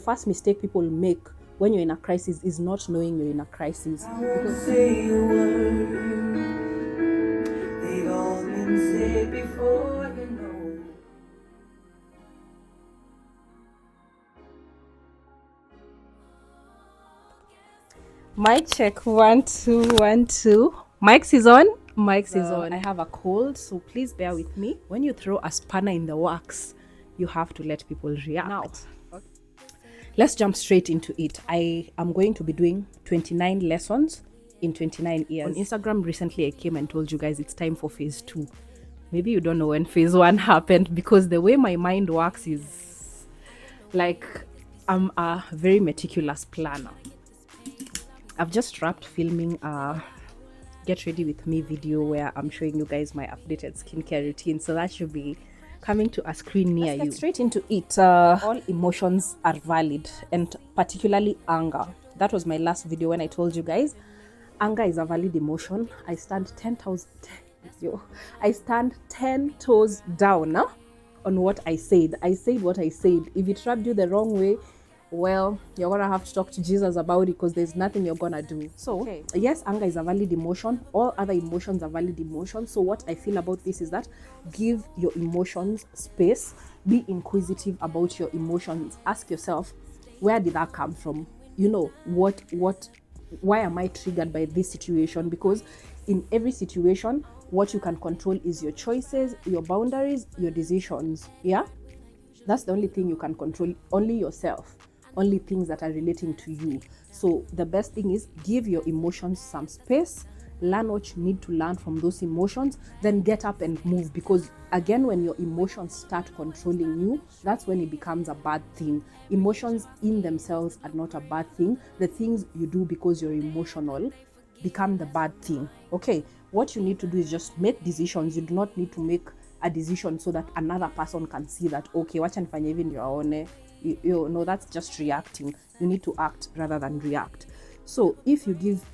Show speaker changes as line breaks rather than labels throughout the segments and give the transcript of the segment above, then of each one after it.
First mistake people make when you're in a crisis is not knowing you're in a crisis.
Because say a word, they've all been said before, you know.
Mic check 1 2 1 2. Mike's is on. Mike's is on. I have a cold, so please bear with me. When you throw a spanner in the works, you have to let people react. Now, let's jump straight into it. I am going to be doing 29 lessons in 29 years. On Instagram recently, I came and told you guys it's time for phase 2. Maybe you don't know when phase 1 happened, because the way my mind works is like I'm a very meticulous planner. I've just wrapped filming a get ready with me video where I'm showing you guys my updated skincare routine, so that should be coming to a screen near you. Let's get straight into it. All emotions are valid, and particularly anger. That was my last video when I told you guys anger is a valid emotion. I stand 10 toes down on what I said. I said what I said. If it rubbed you the wrong way, well, you're gonna have to talk to Jesus about it, because there's nothing you're gonna do. So yes, anger is a valid emotion. All other emotions are valid emotions. So what I feel about this is that give your emotions space. Be inquisitive about your emotions. Ask yourself, where did that come from? You know, why am I triggered by this situation? Because in every situation, what you can control is your choices, your boundaries, your decisions. Yeah, that's the only thing you can control. Only yourself, only things that are relating to you. So the best thing is give your emotions some space, learn what you need to learn from those emotions, then get up and move. Because again, when your emotions start controlling you, that's when it becomes a bad thing. Emotions in themselves are not a bad thing. The things you do because you're emotional become the bad thing. Okay, what you need to do is just make decisions. You do not need to make a decision so that another person can see that, okay, wacha nifanye hivi ndio aone. You know, that's just reacting. You need to act rather than react. So if you give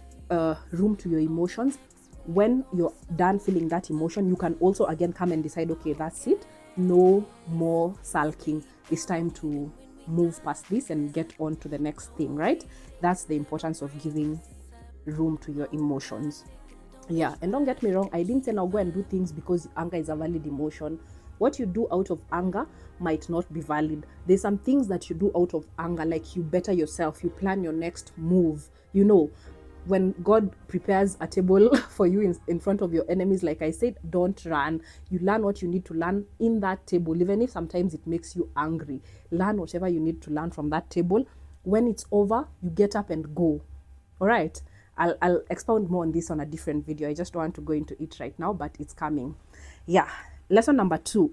room to your emotions, when you're done feeling that emotion, you can also again come and decide, okay, that's it, no more sulking, it's time to move past this and get on to the next thing, right? That's the importance of giving room to your emotions. Yeah, and don't get me wrong, I didn't say now go and do things because anger is a valid emotion. What you do out of anger might not be valid. There's some things that you do out of anger, like you better yourself, you plan your next move. You know, when God prepares a table for you in front of your enemies, like I said, don't run. You learn what you need to learn in that table, even if sometimes it makes you angry. Learn whatever you need to learn from that table. When it's over, you get up and go. All right. I'll expound more on this on a different video. I just don't want to go into it right now, but it's coming. Yeah. Lesson number 2.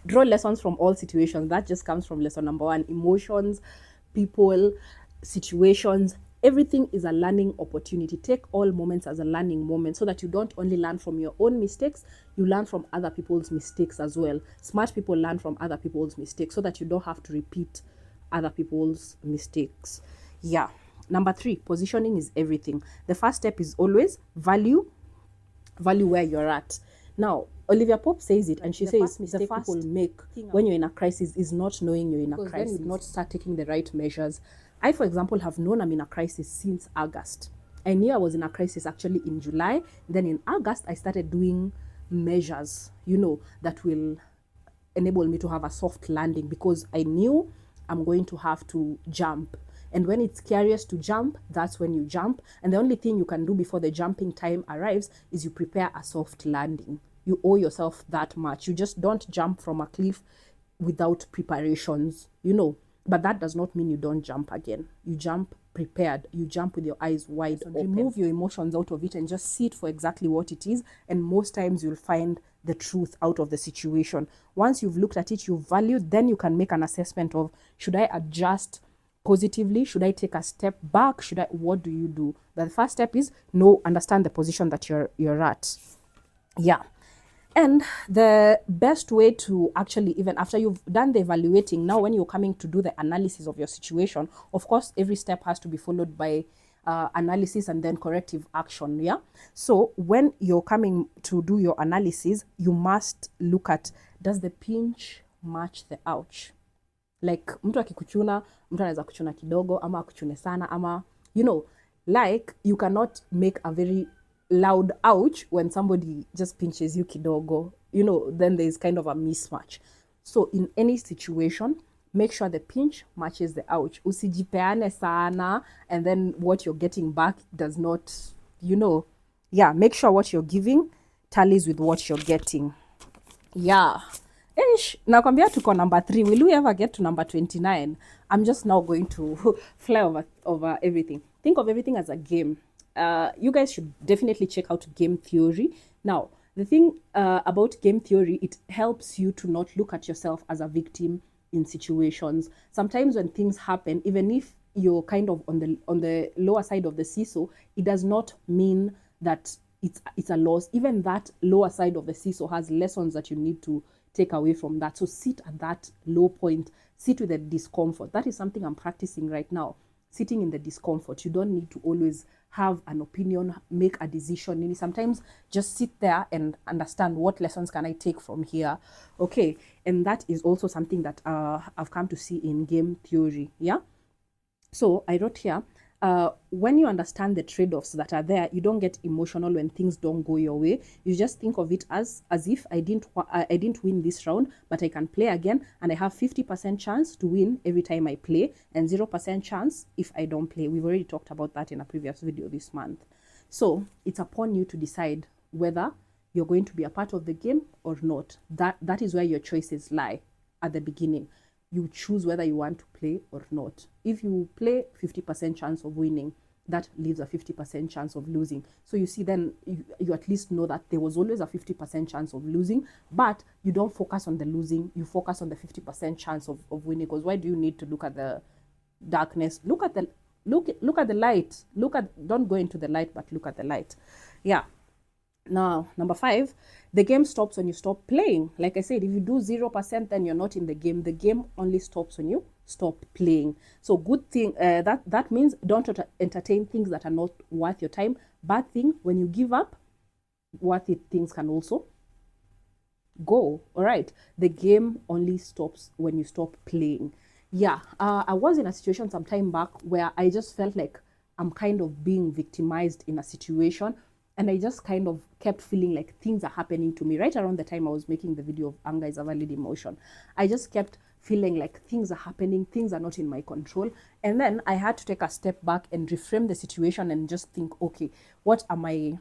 Draw lessons from all situations. That just comes from lesson number 1. Emotions, people, situations, everything is a learning opportunity. Take all moments as a learning moment, so that you don't only learn from your own mistakes, you learn from other people's mistakes as well. Smart people learn from other people's mistakes, so that you don't have to repeat other people's mistakes. Yeah. Number 3, positioning is everything. The first step is always value where you're at. Now, Olivia Pope says it, and she says the first people make when you're in a crisis is not knowing you're in a crisis. Then you do not start taking the right measures. I, for example, have known I'm in a crisis since August. I knew I was in a crisis actually in July. Then in August, I started doing measures, you know, that will enable me to have a soft landing, because I knew I'm going to have to jump. And when it's curious to jump, that's when you jump. And the only thing you can do before the jumping time arrives is you prepare a soft landing. You owe yourself that much. You just don't jump from a cliff without preparations, you know. But that does not mean you don't jump again. You jump prepared. You jump with your eyes wide open. Remove your emotions out of it and just see it for exactly what it is. And most times you'll find the truth out of the situation. Once you've looked at it, you've valued, then you can make an assessment of, should I adjust positively? Should I take a step back? What do you do? The first step is understand the position that you're at. Yeah. And the best way to actually, even after you've done the evaluating, now when you're coming to do the analysis of your situation, of course, every step has to be followed by analysis and then corrective action. Yeah. So when you're coming to do your analysis, you must look at, does the pinch match the ouch? Like mtu akikuchuna, mtu anaweza kuchuna kidogo ama akuchune sana ama you know, like you cannot make a very loud ouch when somebody just pinches you kidogo. You know, then there's kind of a mismatch. So in any situation, make sure the pinch matches the ouch. Usijipeane sana and then what you're getting back does not, you know, yeah, make sure what you're giving tallies with what you're getting. Yeah. Ish, nakwambia tuko number 3. Will we ever get to number 29? I'm just now going to fly over everything. Think of everything as a game. You guys should definitely check out game theory. Now, the thing about game theory, it helps you to not look at yourself as a victim in situations. Sometimes when things happen, even if you're kind of on the lower side of the seesaw, it does not mean that it's a loss. Even that lower side of the seesaw has lessons that you need to take away from that. So sit at that low point, sit with the discomfort. That is something I'm practicing right now, sitting in the discomfort. You don't need to always have an opinion, make a decision. Sometimes just sit there and understand what lessons can I take from here. Okay, and that is also something that I've come to see in game theory. Yeah, so I wrote here, when you understand the trade-offs that are there, you don't get emotional when things don't go your way. You just think of it as if I didn't win this round, but I can play again, and I have 50% chance to win every time I play, and 0% chance if I don't play. We've already talked about that in a previous video this month. So it's upon you to decide whether you're going to be a part of the game or not. That is where your choices lie at the beginning. You choose whether you want to play or not. If you play, 50% chance of winning, that leaves a 50% chance of losing. So you see, then you at least know that there was always a 50% chance of losing, but you don't focus on the losing, you focus on the 50% chance of winning. Because why do you need to look at the darkness? Look at the light. Don't go into the light, but look at the light. Yeah. Now, number 5, the game stops when you stop playing. Like I said, if you do 0%, then you're not in the game. The game only stops when you stop playing. So good thing, that means don't entertain things that are not worth your time. Bad thing, when you give up, worthy things can also go. All right. The game only stops when you stop playing. Yeah. I was in a situation some time back where I just felt like I'm kind of being victimized in a situation. And I just kind of kept feeling like things are happening to me. Right around the time I was making the video of anger is a valid emotion, I just kept feeling like things are happening, things are not in my control. And then I had to take a step back and reframe the situation and just think, okay, what are my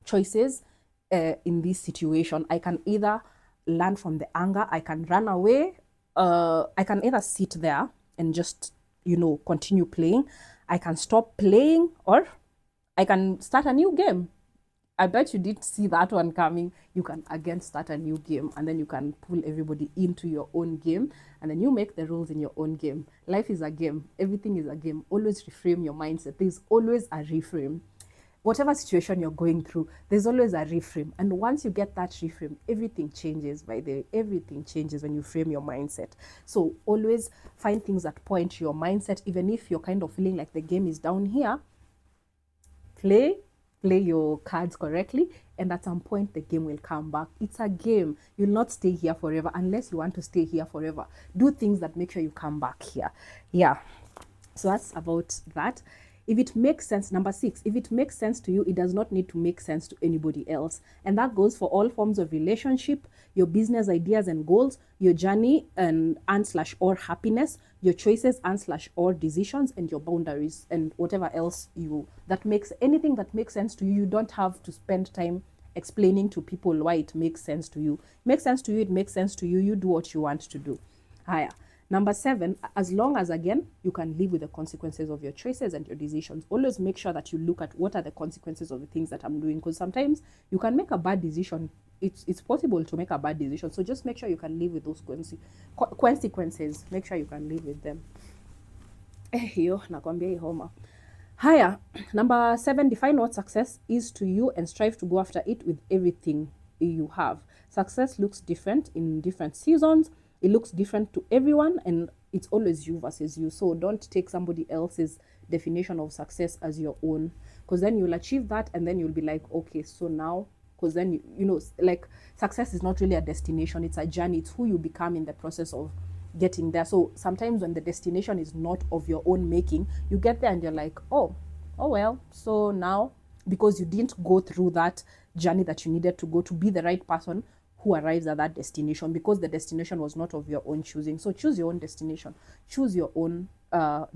choices in this situation? I can either learn from the anger, I can run away, I can either sit there and just, continue playing, I can stop playing, or I can start a new game. I bet you did see that one coming. You can again start a new game, and then you can pull everybody into your own game, and then you make the rules in your own game. Life is a game. Everything is a game. Always reframe your mindset. There's always a reframe. Whatever situation you're going through, there's always a reframe. And once you get that reframe, everything changes. By the way, everything changes when you frame your mindset. So always find things that point to your mindset, even if you're kind of feeling like the game is down here. Play your cards correctly, and at some point the game will come back. It's a game. You'll not stay here forever unless you want to stay here forever. Do things that make sure you come back here. Yeah, so that's about that. If it makes sense, number 6, if it makes sense to you, it does not need to make sense to anybody else. And that goes for all forms of relationship, your business ideas and goals, your journey and/or happiness, your choices and/or decisions, and your boundaries, and whatever else anything that makes sense to you. You don't have to spend time explaining to people why it makes sense to you. It makes sense to you, it makes sense to you. You do what you want to do. Higher. Number 7, as long as, again, you can live with the consequences of your choices and your decisions. Always make sure that you look at what are the consequences of the things that I'm doing, because sometimes you can make a bad decision. It's possible to make a bad decision. So just make sure you can live with those consequences. Make sure you can live with them. Hiyo nakwambia hii homa. Higher. Number 7, define what success is to you and strive to go after it with everything you have. Success looks different in different seasons. It looks different to everyone, and it's always you versus you. So don't take somebody else's definition of success as your own, because then you'll achieve that and then you'll be like, okay, so now, because then like success is not really a destination, it's a journey. It's who you become in the process of getting there. So sometimes when the destination is not of your own making, you get there and you're like, oh well, so now, because you didn't go through that journey that you needed to go to be the right person who arrives at that destination, because the destination was not of your own choosing. So choose your own destination, choose your own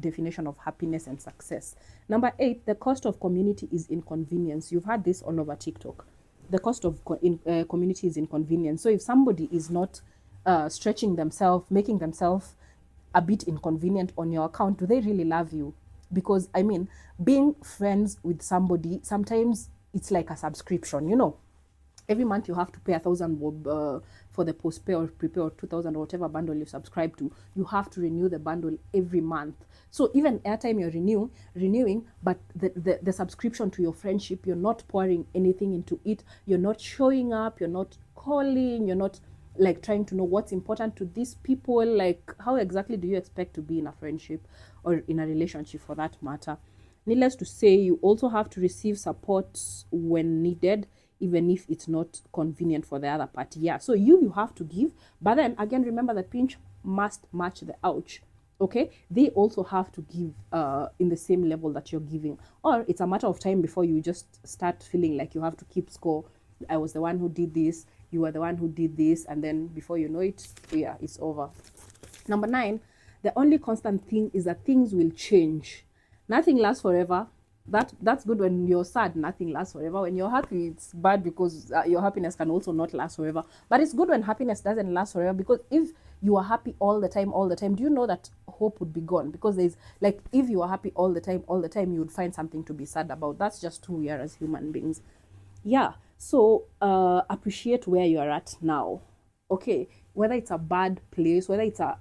definition of happiness and success. Number 8, the cost of community is inconvenience. You've had this all over TikTok. The cost of community is inconvenience. So if somebody is not stretching themselves, making themselves a bit inconvenient on your account, do they really love you? Because I mean, being friends with somebody, sometimes it's like a subscription, you know. Every month you have to pay 1,000 bob for the postpay or prepay, or 2,000 or whatever bundle you subscribe to. You have to renew the bundle every month. So even airtime you're renewing, but the subscription to your friendship, you're not pouring anything into it. You're not showing up. You're not calling. You're not like trying to know what's important to these people. Like, how exactly do you expect to be in a friendship or in a relationship for that matter? Needless to say, you also have to receive support when needed, even if it's not convenient for the other party. Yeah, so you have to give, but then again, remember the pinch must match the ouch. Okay, they also have to give in the same level that you're giving, or it's a matter of time before you just start feeling like you have to keep score. I was the one who did this, you were the one who did this, and then before you know it, yeah, it's over. Number 9, the only constant thing is that things will change. Nothing lasts forever. That's good. When you're sad, nothing lasts forever. When you're happy, it's bad, because your happiness can also not last forever. But it's good when happiness doesn't last forever, because if you are happy all the time, do you know that hope would be gone? Because there's like, if you are happy all the time, you would find something to be sad about. That's just who we are as human beings. Yeah, so appreciate where you are at now. Okay, whether it's a bad place, whether it's an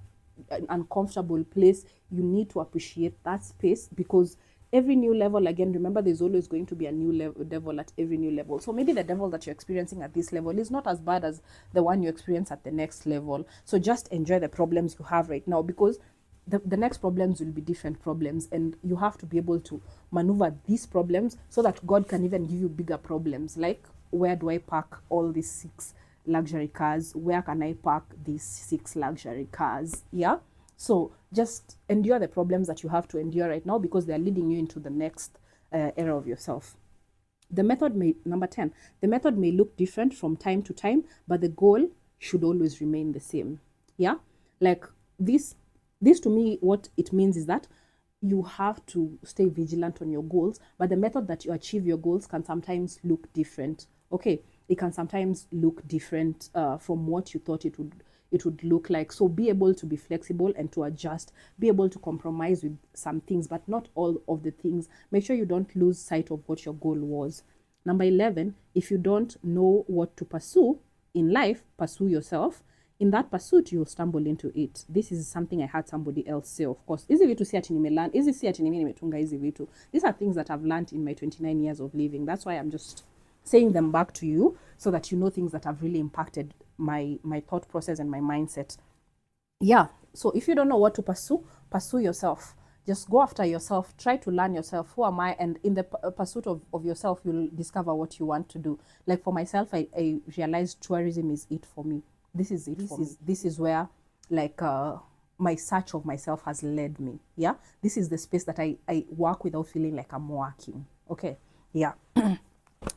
uncomfortable place, you need to appreciate that space, because every new level, again, remember, there's always going to be a new devil at every new level. So maybe the devil that you're experiencing at this level is not as bad as the one you experience at the next level. So just enjoy the problems you have right now, because the next problems will be different problems, and you have to be able to maneuver these problems so that God can even give you bigger problems. Like, where do I park all these 6 luxury cars? Where can I park these 6 luxury cars? Yeah, so just endure the problems that you have to endure right now, because they're leading you into the next era of yourself. Number 10, the method may look different from time to time, but the goal should always remain the same. Yeah, like this to me, what it means is that you have to stay vigilant on your goals, but the method that you achieve your goals can sometimes look different. Okay, it can sometimes look different from what you thought it would look like. So be able to be flexible and to adjust, be able to compromise with some things, but not all of the things. Make sure you don't lose sight of what your goal was. Number 11, if you don't know what to pursue in life, pursue yourself. In that pursuit, you'll stumble into it. This is something I had somebody else say, of course. Hizi vitu si ati nimelearn, hizi si ati nimetunga hizi vitu. These are things that I've learned in my 29 years of living. That's why I'm just saying them back to you, so that you know things that have really impacted my thought process and my mindset. Yeah, so if you don't know what to pursue yourself. Just go after yourself. Try to learn yourself. Who am I? And in the pursuit of yourself, you'll discover what you want to do. Like for myself, I realized tourism is it for me. This is it. This is where, like, my search of myself has led me. Yeah, this is the space that I work without feeling like I'm working. Okay, yeah.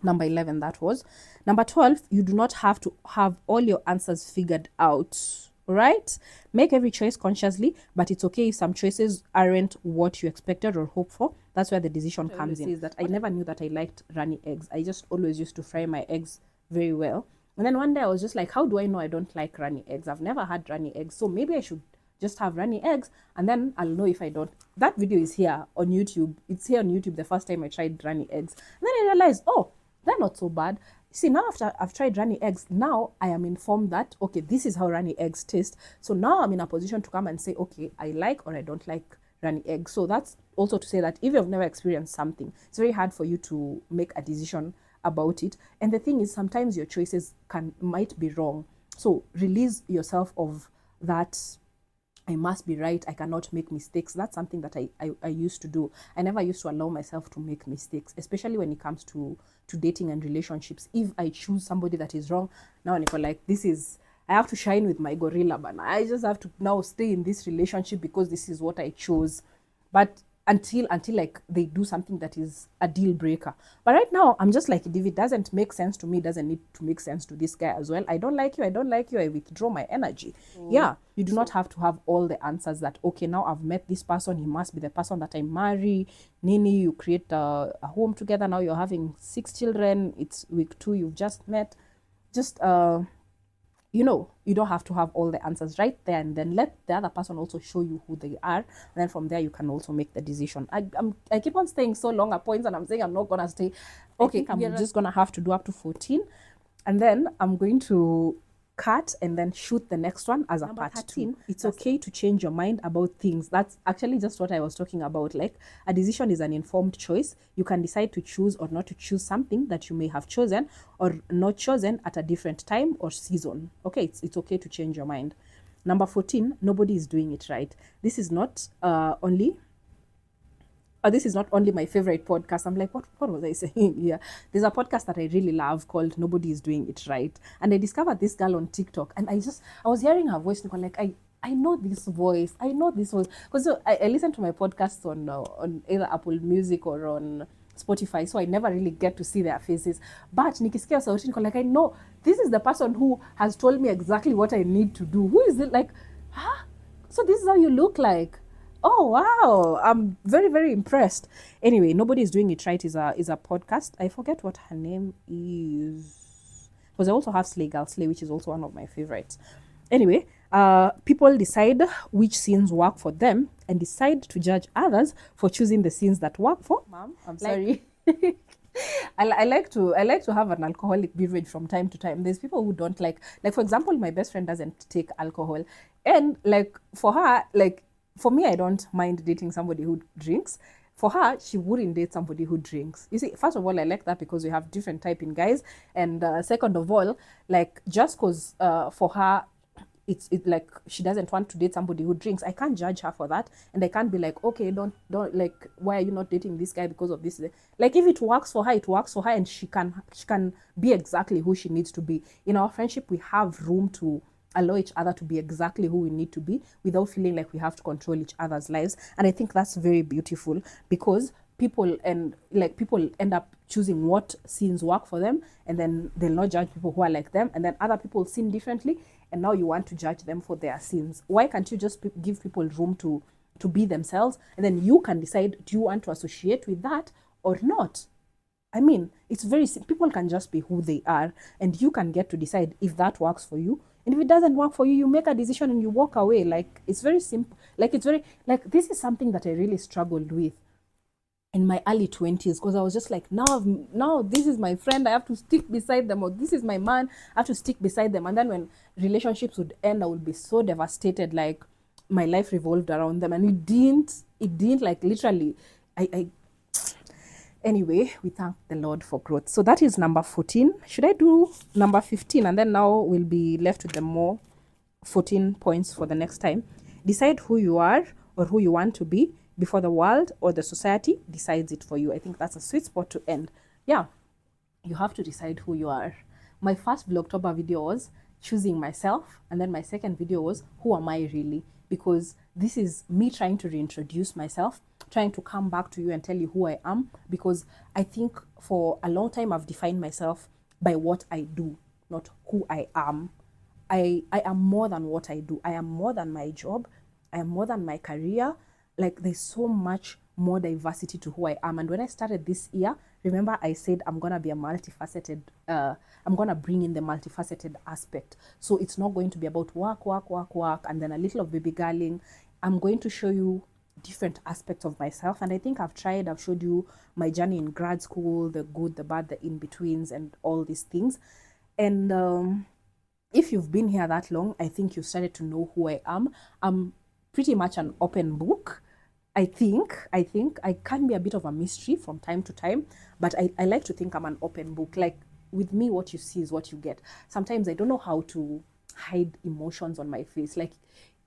Number 11, that was. Number 12, you do not have to have all your answers figured out. Right? Make every choice consciously, but it's okay if some choices aren't what you expected or hoped for. That's where the decision comes in. Is that I never knew that I liked runny eggs. I just always used to fry my eggs very well. And then one day I was just like, how do I know I don't like runny eggs? I've never had runny eggs, so maybe I should just have runny eggs, and then I'll know if I don't. That video is here on YouTube. It's here on YouTube the first time I tried runny eggs. And then I realized, oh, they're not so bad. See, now after I've tried runny eggs, now I am informed that, okay, this is how runny eggs taste. So now I'm in a position to come and say, okay, I like or I don't like runny eggs. So that's also to say that if you've never experienced something, it's very hard for you to make a decision about it. And the thing is, sometimes your choices might be wrong. So release yourself of that I must be right, I cannot make mistakes. That's something that I used to do. I never used to allow myself to make mistakes, especially when it comes to dating and relationships. If I choose somebody that is wrong, now I feel like this is, I have to shine with my gorilla banner. I just have to now stay in this relationship because this is what I chose. But until like they do something that is a deal breaker. But right now I'm just like, if it doesn't make sense to me, it doesn't need to make sense to this guy as well. I don't like you, I withdraw my energy. Yeah, you do not have to have all the answers that, okay, now I've met this person, he must be the person that I marry. Nini, you create a home together, now you're having 6 children, it's week 2, you've just met. Just you don't have to have all the answers right there and then. Let the other person also show you who they are, and then from there you can also make the decision. I keep on staying so long at points, and I'm saying I'm not gonna stay. Okay, I'm just gonna have to do up to 14, and then I'm going to cut and then shoot the next one as a part 2. It's okay to change your mind about things. That's actually just what I was talking about. Like, a decision is an informed choice. You can decide to choose or not to choose something that you may have chosen or not chosen at a different time or season. Okay, it's okay to change your mind. Number 14, nobody is doing it right. This is not this is not only my favorite podcast. I'm like, what was I saying here? There's a podcast that I really love called Nobody is Doing It Right. And I discovered this girl on TikTok. And I was hearing her voice and I'm like, I know this voice. I know this voice. Because I listen to my podcasts on either Apple Music or on Spotify, so I never really get to see their faces. But nikisikia sauti niko like, I know this is the person who has told me exactly what I need to do. Who is it? Like, huh? So this is how you look like. Oh wow, I'm very, very impressed. Anyway, Nobody is Doing It Right is a podcast. I forget what her name is, because I also have Slay Girl Slay, which is also one of my favorites. Anyway, people decide which scenes work for them and decide to judge others for choosing the scenes that work for. Mom, I'm sorry. I like to have an alcoholic beverage from time to time. There's people who don't like, for example, my best friend doesn't take alcohol, and like for her, like for me, I don't mind dating somebody who drinks. For her, she wouldn't date somebody who drinks. You see, first of all, I like that because we have different type in guys, and second of all, like, just because for her, it's like she doesn't want to date somebody who drinks, I can't judge her for that, and I can't be like, okay, don't like, why are you not dating this guy because of this? Like, if it works for her, it works for her, and she can be exactly who she needs to be. In our friendship, we have room to allow each other to be exactly who we need to be without feeling like we have to control each other's lives. And I think that's very beautiful, because people end up choosing what scenes work for them, and then they'll not judge people who are like them, and then other people sin differently, and now you want to judge them for their sins. Why can't you just give people room to be themselves, and then you can decide, do you want to associate with that or not? I mean, it's very simple. People can just be who they are, and you can get to decide if that works for you. And if it doesn't work for you, you make a decision and you walk away. Like, it's very simple. Like, it's very, like, this is something that I really struggled with in my early 20s, because I was just like, now this is my friend, I have to stick beside them, or this is my man, I have to stick beside them. And then when relationships would end, I would be so devastated, like my life revolved around them, and it didn't like, literally, anyway, we thank the Lord for growth. So that is number 14. Should I do number 15? And then now we'll be left with the more 14 points for the next time. Decide who you are or who you want to be before the world or the society decides it for you. I think that's a sweet spot to end. Yeah, you have to decide who you are. My first Vlogtober video was choosing myself, and then my second video was, who am I really? Because this is me trying to reintroduce myself, trying to come back to you and tell you who I am, because I think for a long time I've defined myself by what I do, not who I am. I am more than what I do. I am more than my job. I am more than my career. Like, there's so much more diversity to who I am. And when I started this year, remember I said I'm going to be a multifaceted, I'm going to bring in the multifaceted aspect. So it's not going to be about work, and then a little of baby girling. I'm going to show you different aspects of myself. And I think I've showed you my journey in grad school, the good, the bad, the in-betweens, and all these things. And if you've been here that long, I think you started to know who I am. I'm pretty much an open book. I think I can be a bit of a mystery from time to time, but I like to think I'm an open book. Like, with me, what you see is what you get. Sometimes I don't know how to hide emotions on my face. Like,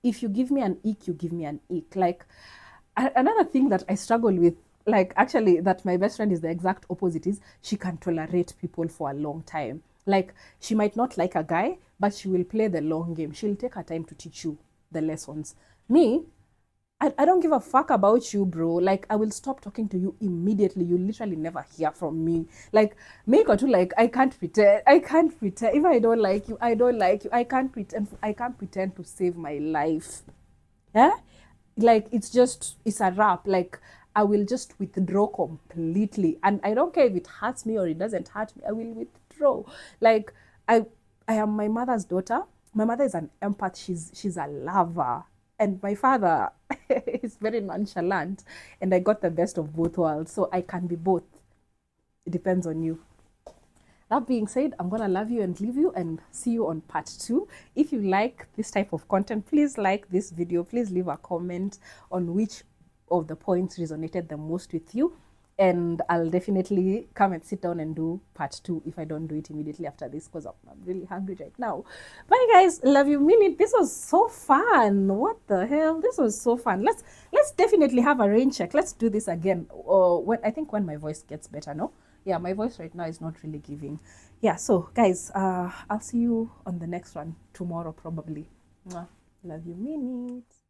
if you give me an ick, you give me an ick. Like, another thing that I struggle with, like, actually, that my best friend is the exact opposite, is she can tolerate people for a long time. Like, she might not like a guy, but she will play the long game. She'll take her time to teach you the lessons. Me, I don't give a fuck about you, bro. Like, I will stop talking to you immediately. You literally never hear from me. Like, make or two, like, I can't pretend. I can't pretend. If I don't like you, I don't like you. I can't pretend. I can't pretend to save my life. Yeah? Like, it's a wrap. Like, I will just withdraw completely. And I don't care if it hurts me or it doesn't hurt me. I will withdraw. Like, I I am my mother's daughter. My mother is an empath. She's a lover. And my father is very nonchalant. And I got the best of both worlds. So I can be both. It depends on you. That being said, I'm going to love you and leave you and see you on part 2. If you like this type of content, please like this video. Please leave a comment on which of the points resonated the most with you. And I'll definitely come and sit down and do part 2 if I don't do it immediately after this, because I'm really hungry right now. Bye guys, love you, mean it. This was so fun. What the hell? This was so fun. Let's definitely have a rain check. Let's do this again. I think when my voice gets better, no? Yeah, my voice right now is not really giving. Yeah, so guys, I'll see you on the next one tomorrow probably. Mwah. Love you, mean it.